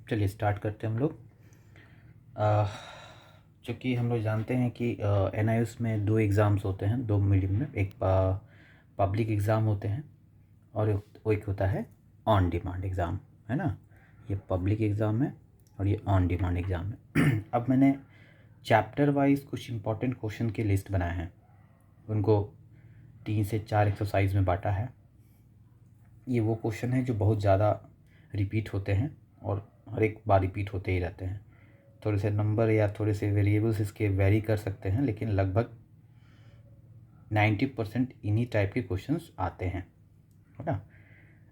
चलिए स्टार्ट करते हैं हम लोग। चूँकि हम लोग जानते हैं कि NIOS में 2 एग्ज़ाम्स होते हैं, 2 मीडियम में, एक पब्लिक एग्ज़ाम होते हैं और एक होता है ऑन डिमांड एग्ज़ाम, है ना। ये पब्लिक एग्ज़ाम है और ये ऑन डिमांड एग्ज़ाम है। अब मैंने चैप्टर वाइज कुछ इंपॉर्टेंट क्वेश्चन की लिस्ट बनाए हैं, उनको 3 से 4 एक्सरसाइज में बांटा है। ये वो क्वेश्चन है जो बहुत ज़्यादा रिपीट होते हैं और हर एक बार रिपीट होते ही रहते हैं। थोड़े से नंबर या थोड़े से वेरिएबल्स इसके वेरी कर सकते हैं, लेकिन लगभग 90% इन्हीं टाइप के क्वेश्चंस आते हैं, है ना।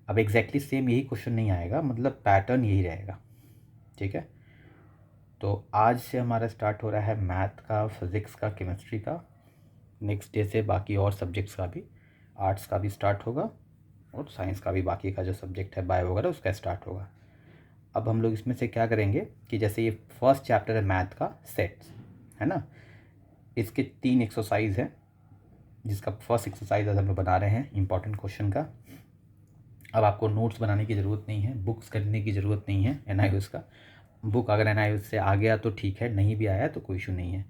अब एग्जैक्टली सेम यही क्वेश्चन नहीं आएगा, मतलब पैटर्न यही रहेगा, ठीक है। तो आज से हमारा स्टार्ट हो रहा है मैथ का, फिज़िक्स का, केमिस्ट्री का। नेक्स्ट डे से बाकी और सब्जेक्ट्स का भी, आर्ट्स का भी स्टार्ट होगा और साइंस का भी, बाकी का जो सब्जेक्ट है बायो वगैरह उसका स्टार्ट होगा। अब हम लोग इसमें से क्या करेंगे कि जैसे ये फर्स्ट चैप्टर है मैथ का सेट्स, है ना। इसके 3 एक्सरसाइज हैं, जिसका फर्स्ट एक्सरसाइज आज हम लोग बना रहे हैं इंपॉर्टेंट क्वेश्चन का। अब आपको नोट्स बनाने की ज़रूरत नहीं है, बुक्स खरीदने की ज़रूरत नहीं है NIOS का। बुक अगर NIOS से आ गया तो ठीक है, नहीं भी आया तो कोई इशू नहीं है।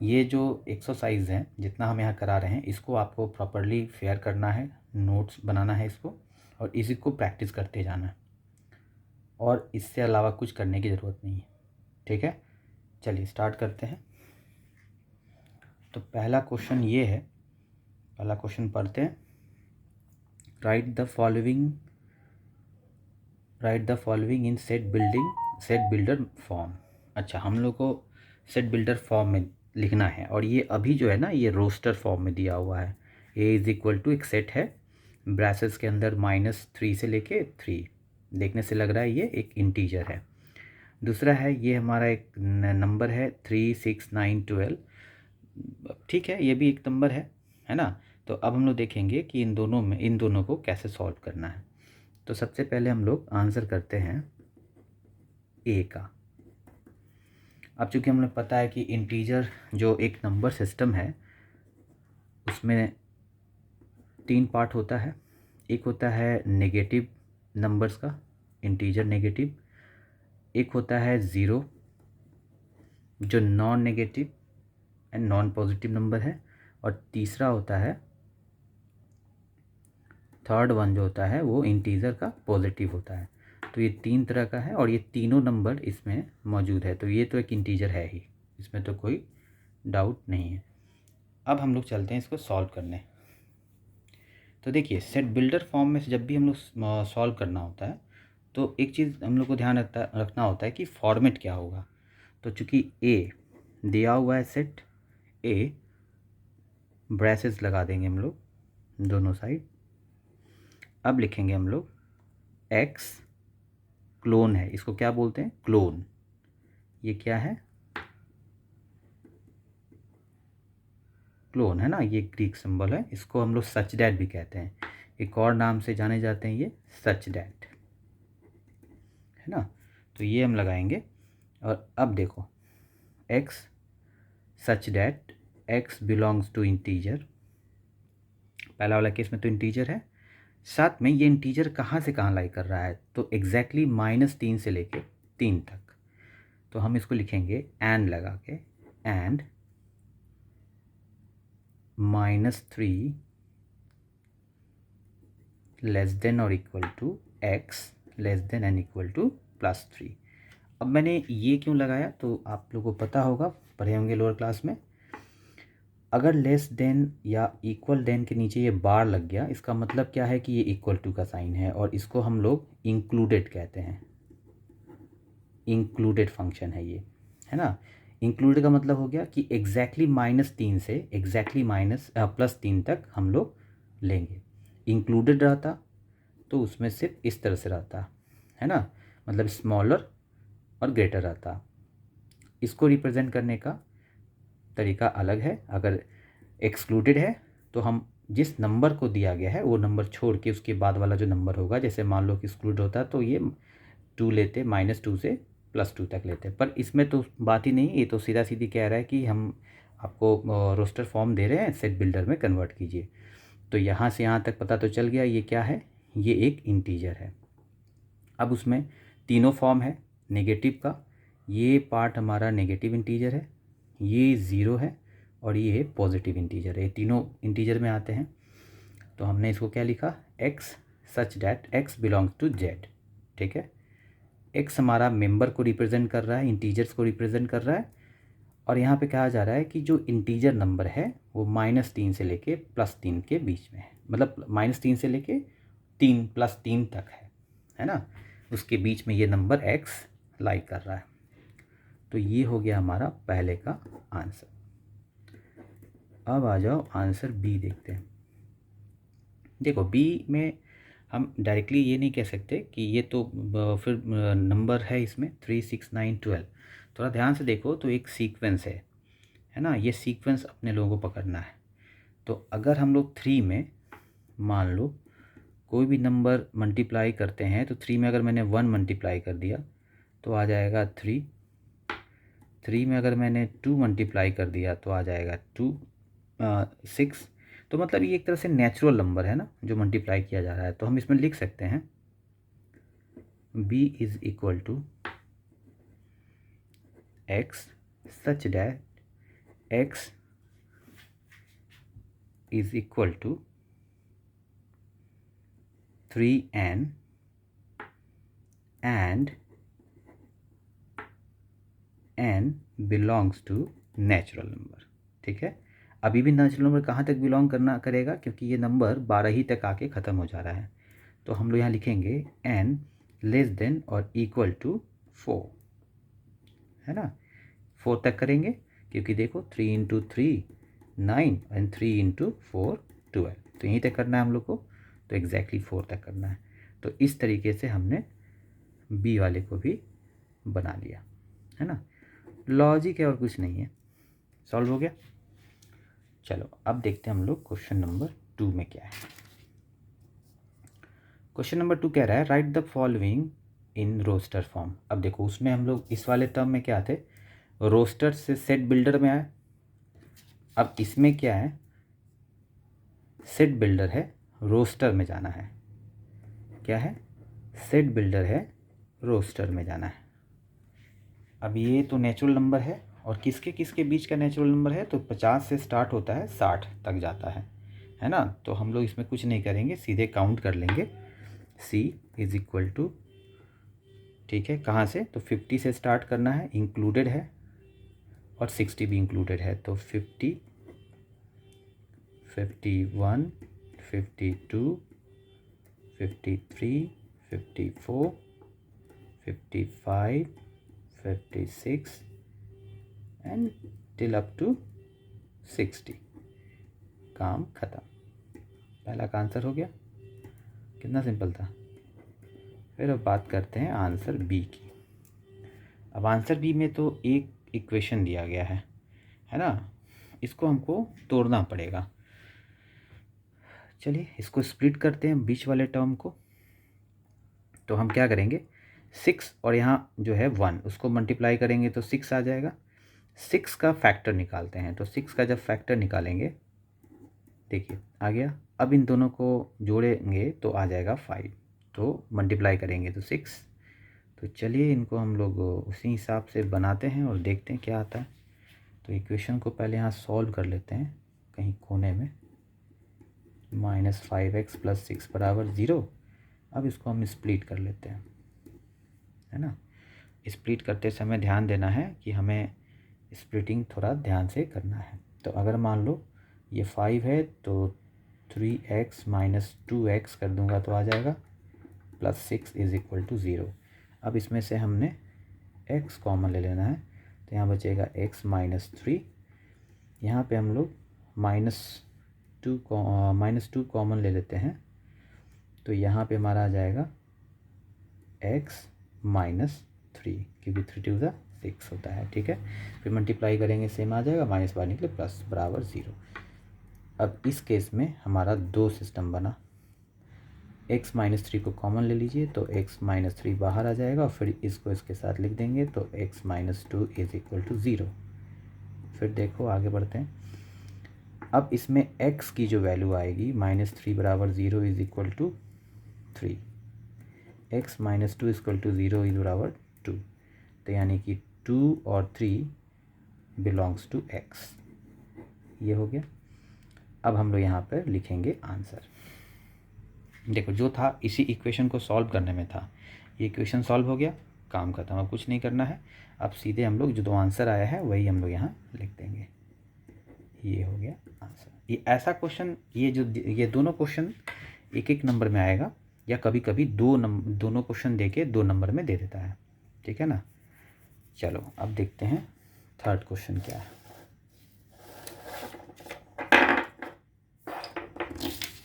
ये जो एक्सरसाइज हैं जितना हम यहाँ करा रहे हैं, इसको आपको प्रॉपरली फेयर करना है, नोट्स बनाना है इसको, और इसी को प्रैक्टिस करते जाना है, और इससे अलावा कुछ करने की ज़रूरत नहीं है, ठीक है। चलिए स्टार्ट करते हैं। तो पहला क्वेश्चन ये है, पहला क्वेश्चन पढ़ते हैं। Right the following in set builder form. अच्छा, हम लोग को सेट बिल्डर फॉर्म में लिखना है, और ये अभी जो है ना, ये रोस्टर फॉर्म में दिया हुआ है। A=, एक सेट है, ब्रैसेस के अंदर -3 से लेके 3, देखने से लग रहा है ये एक इंटीजर है। दूसरा है, ये हमारा एक नंबर है 3, 6, 9, 12, ठीक है, ये भी एक नंबर है ना। तो अब हम लोग देखेंगे कि इन दोनों को कैसे सॉल्व करना है। तो सबसे पहले हम लोग आंसर करते हैं ए का। अब चूंकि हमें पता है कि इंटीजर जो एक नंबर सिस्टम है, उसमें 3 पार्ट होता है। एक होता है नेगेटिव नंबर्स का, इंटीजर नेगेटिव। एक होता है ज़ीरो, जो non negative and non positive number है। और तीसरा होता है, थर्ड वन जो होता है, वो इंटीजर का पॉजिटिव होता है। तो ये 3 तरह का है और ये तीनों नंबर इसमें मौजूद है, तो ये तो एक इंटीजर है ही, इसमें तो कोई डाउट नहीं है। अब हम लोग चलते हैं इसको सॉल्व करने। तो देखिए, सेट बिल्डर फॉर्म में से जब भी हम लोग सॉल्व करना होता है, तो एक चीज़ हम लोग को ध्यान रखना होता है कि फॉर्मेट क्या होगा। तो चूँकि ए दिया हुआ है, सेट ए, ब्रैसेस लगा देंगे हम लोग दोनों साइड। अब लिखेंगे हम लोग एक्स क्लोन है, इसको क्या बोलते हैं, क्लोन। ये क्या है, क्लोन, है ना। ये ग्रीक सिंबल है, इसको हम लोग सच डैट भी कहते हैं, एक और नाम से जाने जाते हैं ये सच डैट, है ना। तो ये हम लगाएंगे। और अब देखो, X such that X belongs to integer, पहला वाला केस में तो इंटीजर है, साथ में ये इंटीजर कहाँ से कहाँ लाई कर रहा है, तो एग्जैक्टली -3 से लेके 3 तक। तो हम इसको लिखेंगे एंड लगा के, एंड -3 लेस देन और equal to X less than and equal to +3। अब मैंने ये क्यों लगाया, तो आप लोगों को पता होगा, पढ़े होंगे लोअर क्लास में। अगर लेस देन या इक्वल देन के नीचे ये बार लग गया, इसका मतलब क्या है कि ये इक्वल टू का साइन है, और इसको हम लोग इंक्लूडेड कहते हैं। इंक्लूडेड फंक्शन है ये, है ना। इंक्लूडेड का मतलब हो गया कि एग्जैक्टली -3 से एग्जैक्टली +3 तक हम लोग लेंगे। इंक्लूडेड रहता तो उसमें सिर्फ इस तरह से रहता, है ना, मतलब स्मॉलर और ग्रेटर रहता। इसको रिप्रेजेंट करने का तरीका अलग है। अगर एक्सक्लूडेड है तो हम जिस नंबर को दिया गया है वो नंबर छोड़ के उसके बाद वाला जो नंबर होगा, जैसे मान लो कि एक्सक्लूड होता तो ये 2 लेते, -2 से +2 तक लेते, पर इसमें तो बात ही नहीं। ये तो सीधा सीधी कह रहा है कि हम आपको रोस्टर फॉर्म दे रहे हैं, सेट बिल्डर में कन्वर्ट कीजिए। तो यहाँ से यहाँ तक पता तो चल गया ये क्या है, ये एक इंटीजर है। अब उसमें तीनों फॉर्म है, नेगेटिव का, ये पार्ट हमारा नेगेटिव इंटीजर है, ये ज़ीरो है और ये पॉजिटिव इंटीजर है, ये तीनों इंटीजर में आते हैं। तो हमने इसको क्या लिखा, x such that x belongs to z। ठीक है, x हमारा मेंबर को रिप्रेजेंट कर रहा है, इंटीजर्स को रिप्रेजेंट कर रहा है, और यहाँ पे कहा जा रहा है कि जो इंटीजर नंबर है वो -3 से लेके +3 के बीच में है, मतलब -3 से लेके 3 +3 तक है ना, उसके बीच में ये नंबर x लाई कर रहा है। तो ये हो गया हमारा पहले का आंसर। अब आ जाओ आंसर बी देखते हैं। देखो बी में हम डायरेक्टली ये नहीं कह सकते कि ये तो फिर नंबर है इसमें 3, 6, 9, 12। थोड़ा ध्यान से देखो तो एक सीक्वेंस है ना, ये सीक्वेंस अपने लोगों को पकड़ना है। तो अगर हम लोग 3 में मान लो कोई भी नंबर मल्टीप्लाई करते हैं, तो 3 में अगर मैंने 1 मल्टीप्लाई कर दिया तो आ जाएगा 3। 3 में अगर मैंने 2 मल्टीप्लाई कर दिया तो आ जाएगा 6। तो मतलब ये एक तरह से नेचुरल नंबर है ना जो मल्टीप्लाई किया जा रहा है। तो हम इसमें लिख सकते हैं b is equal to x such that x is equal to 3n and n belongs to natural number. ठीक है, अभी भी नेचुरल नंबर कहाँ तक बिलोंग करेगा, क्योंकि ये नंबर 12 ही तक आके ख़त्म हो जा रहा है। तो हम लोग यहाँ लिखेंगे n लेस देन और इक्वल टू 4, है ना, 4 तक करेंगे, क्योंकि देखो 3 × 3 9 एंड 3 × 4 12, तो यहीं तक करना है हम लोग को, तो एग्जैक्टली 4 तक करना है। तो इस तरीके से हमने बी वाले को भी बना लिया, है ना, लॉजिक है और कुछ नहीं है, सॉल्व हो गया। चलो अब देखते हैं हम लोग क्वेश्चन नंबर 2 में क्या है। क्वेश्चन नंबर 2 कह रहा है write the following in roster form. अब देखो उसमें हम लोग इस वाले टर्म में क्या थे, रोस्टर से सेट बिल्डर में आए। अब इसमें क्या है, सेट बिल्डर है, रोस्टर में जाना है। क्या है, सेट बिल्डर है, रोस्टर में जाना है। अब ये तो नेचुरल नंबर है, और किसके किसके बीच का नेचुरल नंबर है, तो 50 से स्टार्ट होता है 60 तक जाता है ना। तो हम लोग इसमें कुछ नहीं करेंगे, सीधे काउंट कर लेंगे। c इज इक्वल टू, ठीक है, कहाँ से, तो 50 से स्टार्ट करना है, इंक्लूडेड है, और 60 भी इंक्लूडेड है। तो 50, 51, 52, 53, 54, 55, 56 एंड टिल अप टू 60। काम ख़त्म, पहला का आंसर हो गया। कितना सिंपल था। फिर अब बात करते हैं आंसर बी की। अब आंसर बी में तो एक इक्वेशन दिया गया है ना, इसको हमको तोड़ना पड़ेगा। चलिए इसको स्प्लिट करते हैं बीच वाले टर्म को। तो हम क्या करेंगे, 6 और यहाँ जो है 1 उसको मल्टीप्लाई करेंगे तो 6 आ जाएगा। 6 का फैक्टर निकालते हैं, तो 6 का जब फैक्टर निकालेंगे, देखिए आ गया। अब इन दोनों को जोड़ेंगे तो आ जाएगा 5, तो मल्टीप्लाई करेंगे तो 6। तो चलिए इनको हम लोग उसी हिसाब से बनाते हैं और देखते हैं क्या आता है। तो इक्वेशन को पहले यहाँ सॉल्व कर लेते हैं कहीं कोने में। -5x + 6 = 0। अब इसको हम स्प्लिट कर लेते हैं, है ना। स्प्लिट करते समय ध्यान देना है कि हमें स्प्लिटिंग थोड़ा ध्यान से करना है। तो अगर मान लो ये 5 है तो 3x - 2x कर दूंगा तो आ जाएगा, +6 = 0। अब इसमें से हमने x कॉमन ले लेना है, तो यहाँ बचेगा x - 3। यहाँ पे हम लोग -2 कॉमन ले लेते हैं, तो यहाँ पे हमारा आ जाएगा x - 3, क्योंकि 3 × 2 = 6 होता है। ठीक है, फिर मल्टीप्लाई करेंगे सेम आ जाएगा, माइनस बाहर निकले प्लस बराबर 0। अब इस केस में हमारा 2 सिस्टम बना। x - 3 को कॉमन ले लीजिए, तो x - 3 बाहर आ जाएगा, और फिर इसको इसके साथ लिख देंगे, तो x - 2 = 0। फिर देखो आगे बढ़ते हैं। अब इसमें x की जो वैल्यू आएगी, -3 = 0 = 3, x - 2 = 0 = 2। तो यानी कि 2 और 3 बिलोंग्स टू x। ये हो गया। अब हम लोग यहाँ पर लिखेंगे आंसर। देखो जो था इसी इक्वेशन को सॉल्व करने में था, ये इक्वेशन सॉल्व हो गया, काम खत्म, अब कुछ नहीं करना है। अब सीधे हम लोग जो दो आंसर आया है वही हम लोग यहाँ लिख देंगे। ये हो गया आंसर। ये ऐसा क्वेश्चन, ये दोनों क्वेश्चन एक एक नंबर में आएगा, या कभी कभी दोनों क्वेश्चन देके 2 नंबर में दे देता है, ठीक है ना। चलो अब देखते हैं थर्ड क्वेश्चन क्या है।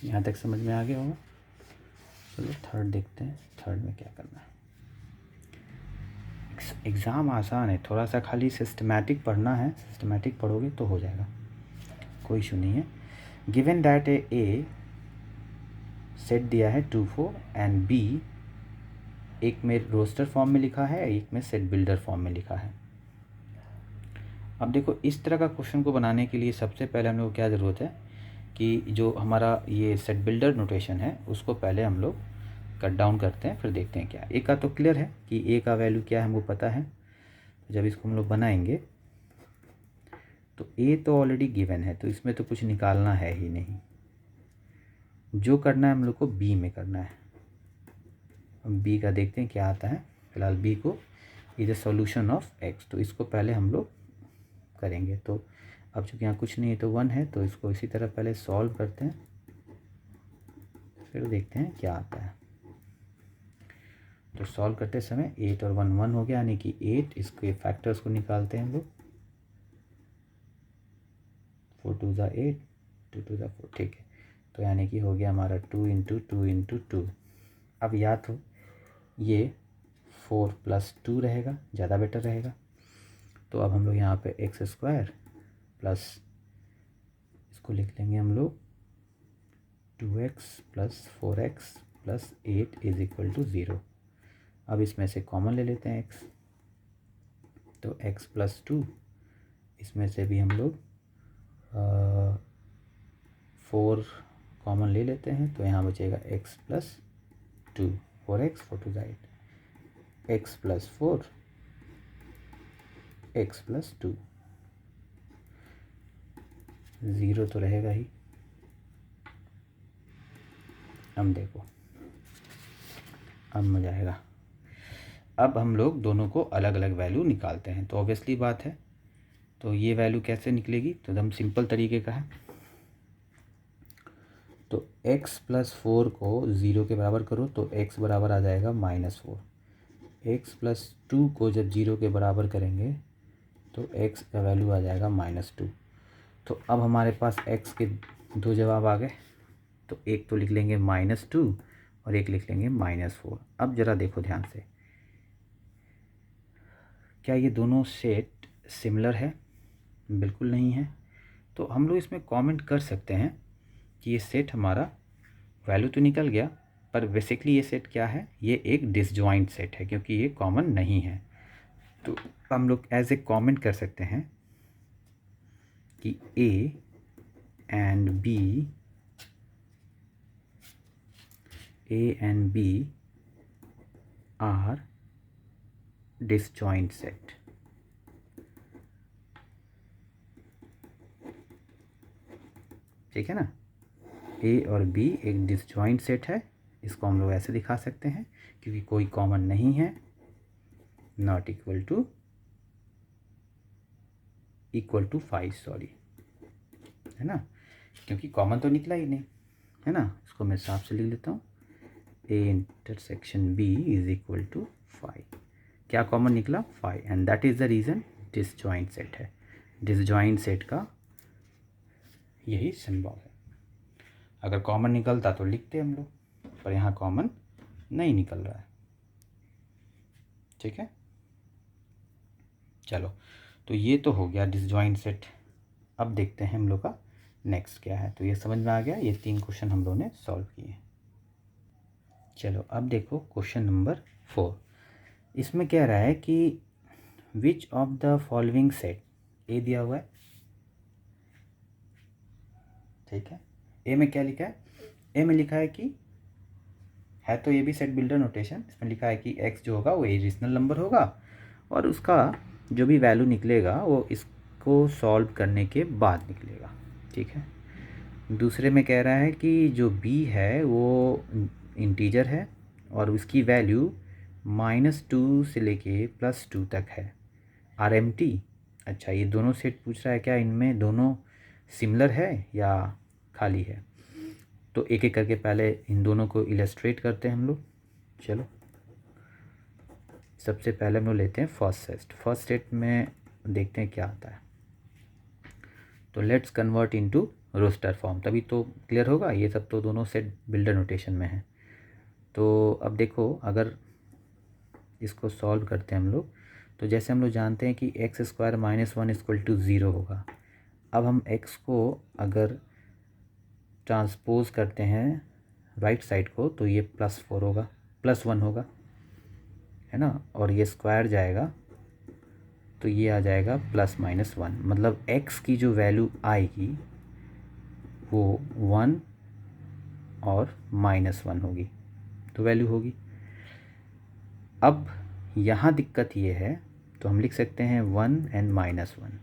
यहाँ तक समझ में आ गया होगा। चलो थर्ड देखते हैं, थर्ड में क्या करना है। एग्ज़ाम आसान है, थोड़ा सा खाली सिस्टमैटिक पढ़ना है, सिस्टमैटिक पढ़ोगे तो हो जाएगा, कोई इशू नहीं है। गिवन दैट ए सेट दिया है 2 4 एंड बी एक में रोस्टर फॉर्म में लिखा है, एक में सेट बिल्डर फॉर्म में लिखा है। अब देखो इस तरह का क्वेश्चन को बनाने के लिए सबसे पहले हम लोग को क्या ज़रूरत है कि जो हमारा ये सेट बिल्डर नोटेशन है उसको पहले हम लोग कट डाउन करते हैं, फिर देखते हैं क्या। ए का तो क्लियर है कि ए का वैल्यू क्या है हमको पता है, तो जब इसको हम लोग बनाएंगे तो ए तो ऑलरेडी गिवन है, तो इसमें तो कुछ निकालना है ही नहीं। जो करना है हम लोग को बी में करना है। हम बी का देखते हैं क्या आता है। फिलहाल बी को is the solution of x, तो इसको पहले हम लोग करेंगे। तो अब चूँकि यहाँ कुछ नहीं है तो 1 है, तो इसको इसी तरह पहले सॉल्व करते हैं, फिर देखते हैं क्या आता है। तो सॉल्व करते समय 8 और 1 1 हो गया, यानी कि 8, इसके फैक्टर्स को निकालते हैं हम लोग। 4 2 ज़ा 8, 2 2 ज़ा 4, ठीक है। तो यानी कि हो गया हमारा 2 इंटू 2 इंटू 2। अब या तो ये 4 + 2 रहेगा, ज़्यादा बेटर रहेगा। तो अब हम लोग यहाँ पे x² प्लस इसको लिख लेंगे हम लोग 2x + 4x + 8 = 0। अब इसमें से कॉमन ले लेते हैं x, तो x + 2, इसमें से भी हम लोग 4 कॉमन ले लेते हैं, तो यहाँ बचेगा x + 2, 4x 4 2 8, x + 4 x + 2, 0 तो रहेगा ही। अब देखो अब मजा आएगा। अब हम लोग दोनों को अलग अलग वैल्यू निकालते हैं, तो ऑब्वियसली बात है, तो ये वैल्यू कैसे निकलेगी, तो एकदम सिंपल तरीके का है। तो x + 4 को 0 के बराबर करो तो x बराबर आ जाएगा -4। x + 2 को जब 0 के बराबर करेंगे तो x का वैल्यू आ जाएगा -2। तो अब हमारे पास x के 2 जवाब आ गए, तो एक तो लिख लेंगे -2 और एक लिख लेंगे -4। अब ज़रा देखो ध्यान से, क्या ये दोनों सेट सिमिलर है? बिल्कुल नहीं है। तो हम लोग इसमें कमेंट कर सकते हैं कि ये सेट हमारा वैल्यू तो निकल गया, पर बेसिकली ये सेट क्या है, ये एक डिसजॉइंट सेट है, क्योंकि ये कॉमन नहीं है। तो हम लोग एज ए कमेंट कर सकते हैं कि A and B are disjoint set। ठीक है ना, A और B एक डिसजॉइंट सेट है, इसको हम लोग ऐसे दिखा सकते हैं, क्योंकि कोई कॉमन नहीं है, नॉट इक्वल टू 5, सॉरी, है ना, क्योंकि कॉमन तो निकला ही नहीं, है ना। इसको मैं साफ से लिख लेता हूँ, A∩B = 5। क्या कॉमन निकला? 5, and that is the reason disjoint set है। डिसजॉइंट सेट का यही सिंबल है। अगर कॉमन निकलता तो लिखते हम लोग, पर यहाँ कॉमन नहीं निकल रहा है। ठीक है, चलो, तो ये तो हो गया डिसजॉइंट सेट। अब देखते हैं हम लोग का नेक्स्ट क्या है। तो ये समझ में आ गया, ये 3 क्वेश्चन हम लोगों ने सॉल्व किए। चलो अब देखो क्वेश्चन नंबर 4। इसमें कह रहा है कि which of the following set, A दिया हुआ है, ठीक है। ए में क्या लिखा है? ए में लिखा है कि है तो ये भी सेट बिल्डर नोटेशन, इसमें लिखा है कि एक्स जो होगा वो इरेशनल नंबर होगा और उसका जो भी वैल्यू निकलेगा वो इसको सॉल्व करने के बाद निकलेगा, ठीक है। दूसरे में कह रहा है कि जो b है वो इंटीजर है और उसकी वैल्यू -2 से लेके +2 तक है। आर एम टी, अच्छा ये दोनों सेट पूछ रहा है, क्या इनमें दोनों सिमिलर है या खाली है। तो एक एक करके पहले इन दोनों को इलस्ट्रेट करते हैं हम लोग। चलो सबसे पहले हम लोग लेते हैं फर्स्ट सेट में देखते हैं क्या आता है। तो let's convert into roster form, तभी तो क्लियर होगा। ये सब तो दोनों सेट बिल्डर नोटेशन में है। तो अब देखो, अगर इसको सॉल्व करते हैं हम लोग, तो जैसे हम लोग जानते हैं कि x² - 1 = 0 होगा। अब हम x को अगर ट्रांसपोज करते हैं राइट साइड को तो ये +4 होगा, +1 होगा, है ना। और ये स्क्वायर जाएगा तो ये आ जाएगा +-1, मतलब x की जो वैल्यू आएगी वो 1 और -1 होगी, तो वैल्यू होगी। अब यहाँ दिक्कत ये है, तो हम लिख सकते हैं 1 और -1।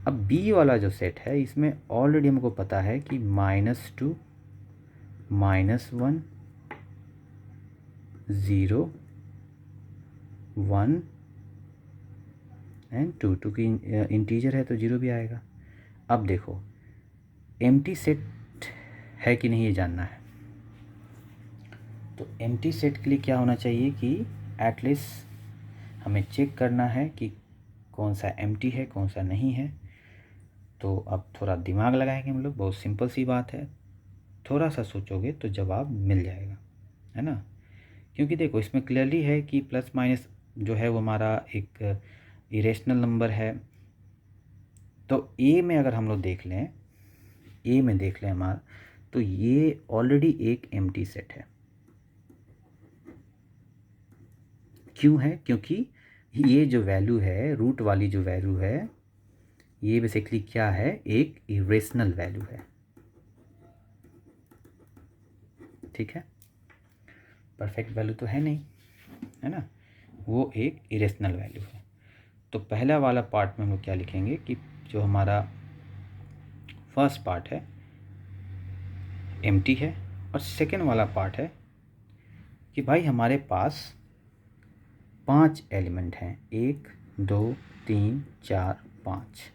अब b वाला जो सेट है इसमें ऑलरेडी हमको पता है कि -2, -1, 0, 1 और 2 की इंटीजर है तो 0 भी आएगा। अब देखो एम्प्टी सेट है कि नहीं ये जानना है। तो एम्प्टी सेट के लिए क्या होना चाहिए कि एटलीस्ट हमें चेक करना है कि कौन सा एम्प्टी है कौन सा नहीं है। तो अब थोड़ा दिमाग लगाएंगे हम लोग, बहुत सिंपल सी बात है, थोड़ा सा सोचोगे तो जवाब मिल जाएगा, है ना। क्योंकि देखो इसमें क्लियरली है कि प्लस माइनस जो है वो हमारा एक इरेशनल नंबर है। तो ए में अगर हम लोग देख लें, ए में देख लें हमारा, तो ये ऑलरेडी एक एम्प्टी सेट है। क्यों है? क्योंकि ये जो वैल्यू है, रूट वाली जो वैल्यू है, ये बेसिकली क्या है, एक इरेशनल वैल्यू है, ठीक है। परफेक्ट वैल्यू तो है नहीं, है ना, वो एक इरेशनल वैल्यू है। तो पहला वाला पार्ट में हम लोग क्या लिखेंगे कि जो हमारा फर्स्ट पार्ट है एम्प्टी है, और सेकेंड वाला पार्ट है कि भाई हमारे पास 5 एलिमेंट हैं, 1 2 3 4 5,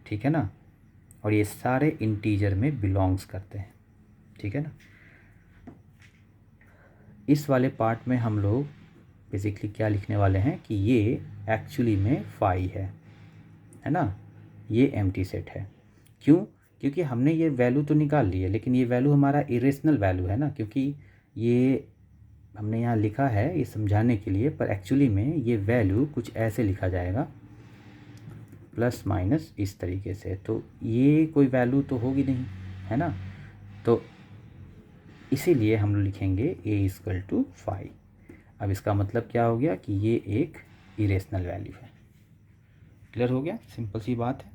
ठीक है ना। और ये सारे इंटीजर में बिलोंग्स करते हैं, ठीक है ना। इस वाले पार्ट में हम लोग बेसिकली क्या लिखने वाले हैं कि ये एक्चुअली में 5 है ना, ये एम्प्टी सेट है। क्यों? क्योंकि हमने ये वैल्यू तो निकाल ली है, लेकिन ये वैल्यू हमारा इरेशनल वैल्यू है ना, क्योंकि ये हमने यहाँ लिखा है ये समझाने के लिए, पर एक्चुअली में ये वैल्यू कुछ ऐसे लिखा जाएगा, प्लस माइनस इस तरीके से। तो ये कोई वैल्यू तो होगी नहीं, है ना। तो इसीलिए हम लोग लिखेंगे a = 5। अब इसका मतलब क्या हो गया कि ये एक इरेशनल वैल्यू है। क्लियर हो गया? सिंपल सी बात है।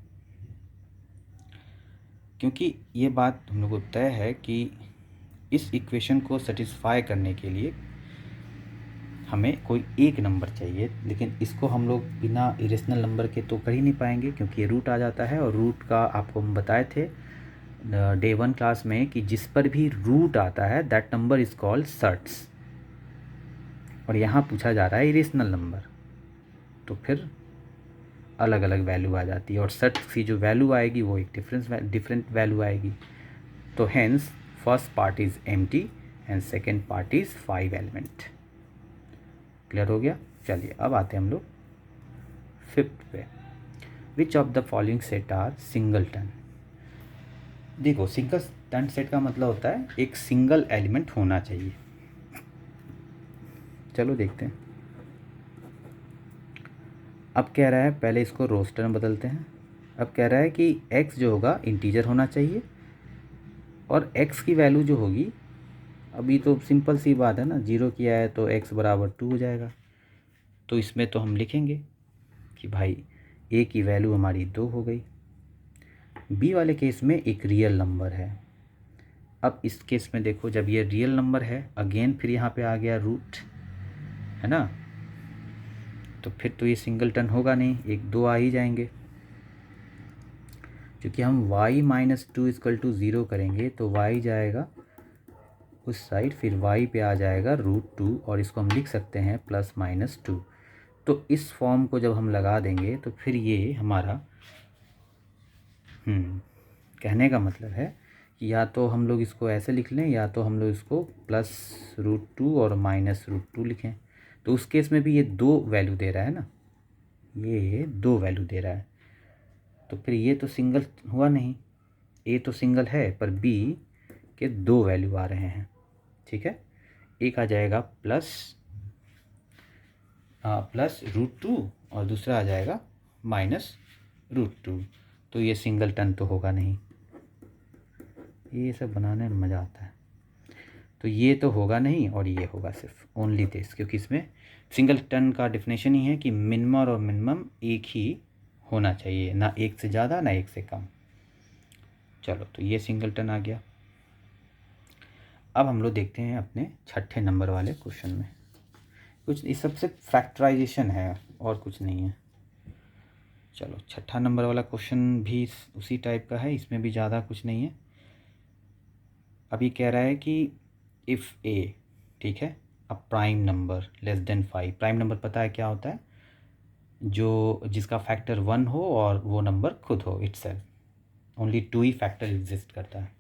क्योंकि ये बात हम लोग को तय है कि इस इक्वेशन को सेटिस्फाई करने के लिए हमें कोई एक नंबर चाहिए, लेकिन इसको हम लोग बिना इरेशनल नंबर के तो कर ही नहीं पाएंगे, क्योंकि ये रूट आ जाता है। और रूट का आपको हम बताए थे डे 1 क्लास में कि जिस पर भी रूट आता है that number is called surds. और यहाँ पूछा जा रहा है इरेशनल नंबर, तो फिर अलग अलग वैल्यू आ जाती है, और सर्ट्स की जो वैल्यू आएगी वो एक डिफरेंट वैल्यू आएगी। तो hence first part is empty and second part is 5 element. Clear हो गया? चलिए अब आते हैं हम लोग फिफ्थ पे। Which of the following set are singleton. देखो सिंगलटन सेट का मतलब होता है एक सिंगल एलिमेंट होना चाहिए। चलो देखते हैं। अब कह रहा है, पहले इसको रोस्टर में बदलते हैं। अब कह रहा है कि x जो होगा इंटीजर होना चाहिए, और x की वैल्यू जो होगी, अभी तो सिंपल सी बात है ना, 0 किया है तो x = 2 हो जाएगा। तो इसमें तो हम लिखेंगे कि भाई a की वैल्यू हमारी 2 हो गई। b वाले केस में एक रियल नंबर है। अब इस केस में देखो, जब ये रियल नंबर है, अगेन फिर यहाँ पे आ गया रूट, है ना। तो फिर तो ये सिंगलटन होगा नहीं, 1 2 आ ही जाएंगे। क्योंकि हम y माइनस 2 इक्वल टू 0 करेंगे तो y जाएगा उस साइड, फिर y पे आ जाएगा √2 और इसको हम लिख सकते हैं ±2। तो इस फॉर्म को जब हम लगा देंगे तो फिर ये हमारा कहने का मतलब है कि या तो हम लोग इसको ऐसे लिख लें या तो हम लोग इसको +√2 और -√2 लिखें। तो उस केस में भी ये 2 वैल्यू दे रहा है ना, ये 2 वैल्यू दे रहा है, तो फिर ये तो सिंगल हुआ नहीं। ए तो सिंगल है पर बी के 2 वैल्यू आ रहे हैं। ठीक है, एक आ जाएगा +√2 और दूसरा आ जाएगा -√2। तो ये सिंगलटन तो होगा नहीं। ये सब बनाने में मज़ा आता है। तो ये तो होगा नहीं और ये होगा सिर्फ ओनली दिस, क्योंकि इसमें सिंगलटन का डेफिनेशन ही है कि मिनिमम और मिनिमम एक ही होना चाहिए, ना एक से ज़्यादा ना एक से कम। चलो, तो ये सिंगलटन आ गया। अब हम लोग देखते हैं अपने 6ठे नंबर वाले क्वेश्चन में। कुछ इस सबसे फैक्टराइजेशन है और कुछ नहीं है। चलो, 6ठा नंबर वाला क्वेश्चन भी उसी टाइप का है, इसमें भी ज़्यादा कुछ नहीं है। अभी कह रहा है कि इफ़ ए, ठीक है, a prime number less than 5। Prime number पता है क्या होता है? जो जिसका फैक्टर 1 हो और वो नंबर खुद हो इटसेल्फ, ओनली 2 ही फैक्टर एग्जिस्ट करता है।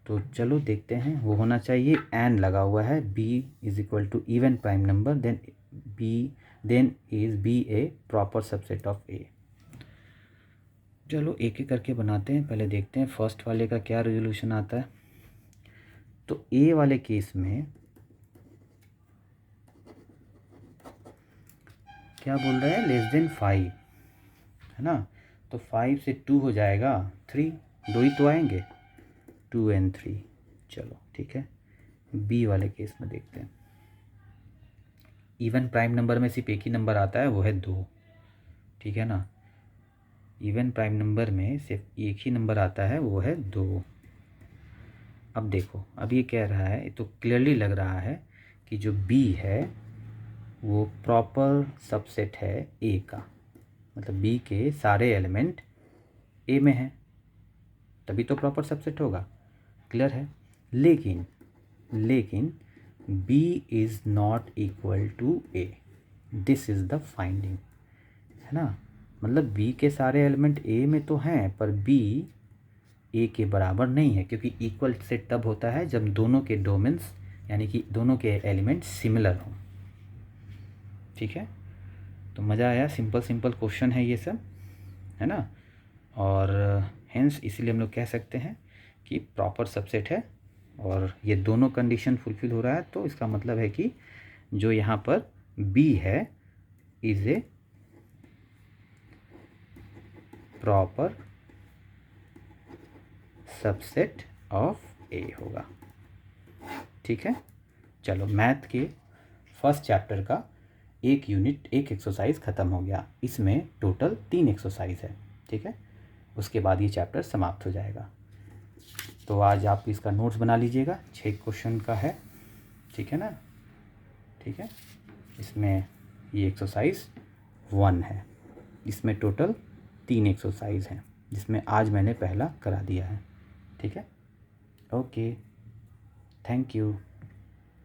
तो चलो देखते हैं। वो होना चाहिए एन लगा हुआ है, b is equal to even prime number, then is b a proper subset of a। चलो एक एक करके बनाते हैं। पहले देखते हैं फर्स्ट वाले का क्या रेजोल्यूशन आता है। तो a वाले केस में क्या बोल रहा है? लेस देन 5 है ना, तो 5 से 2 हो जाएगा 3, 2 ही तो आएंगे, 2 और 3। चलो ठीक है, बी वाले केस में देखते हैं। इवन प्राइम नंबर में सिर्फ एक ही नंबर आता है, वो है 2, ठीक है ना। इवन प्राइम नंबर में सिर्फ एक ही नंबर आता है, वो है 2। अब देखो, अब ये कह रहा है, तो क्लियरली लग रहा है कि जो बी है वो प्रॉपर सबसेट है ए का, मतलब बी के सारे एलिमेंट ए में हैं, तभी तो प्रॉपर सबसेट होगा। क्लियर है। लेकिन b is not equal to a, this is the finding, है ना। मतलब b के सारे एलिमेंट a में तो हैं पर b a के बराबर नहीं है, क्योंकि इक्वल से तब होता है जब दोनों के डोमेन्स यानी कि दोनों के एलिमेंट सिमिलर हों। ठीक है, तो मज़ा आया। सिंपल क्वेश्चन है ये सब, है ना। और हेंस इसीलिए हम लोग कह सकते हैं कि प्रॉपर सबसेट है, और ये दोनों कंडीशन फुलफिल हो रहा है, तो इसका मतलब है कि जो यहाँ पर B है is a proper subset of A होगा। ठीक है, चलो मैथ के फर्स्ट चैप्टर का एक यूनिट, एक एक्सरसाइज ख़त्म हो गया। इसमें टोटल 3 एक्सरसाइज है, ठीक है। उसके बाद ये चैप्टर समाप्त हो जाएगा। तो आज आप इसका नोट्स बना लीजिएगा, 6 क्वेश्चन का है, ठीक है ना। ठीक है, इसमें ये एक्सरसाइज 1 है, इसमें टोटल 3 एक्सरसाइज हैं, जिसमें आज मैंने पहला करा दिया है। ठीक है, ओके, थैंक यू।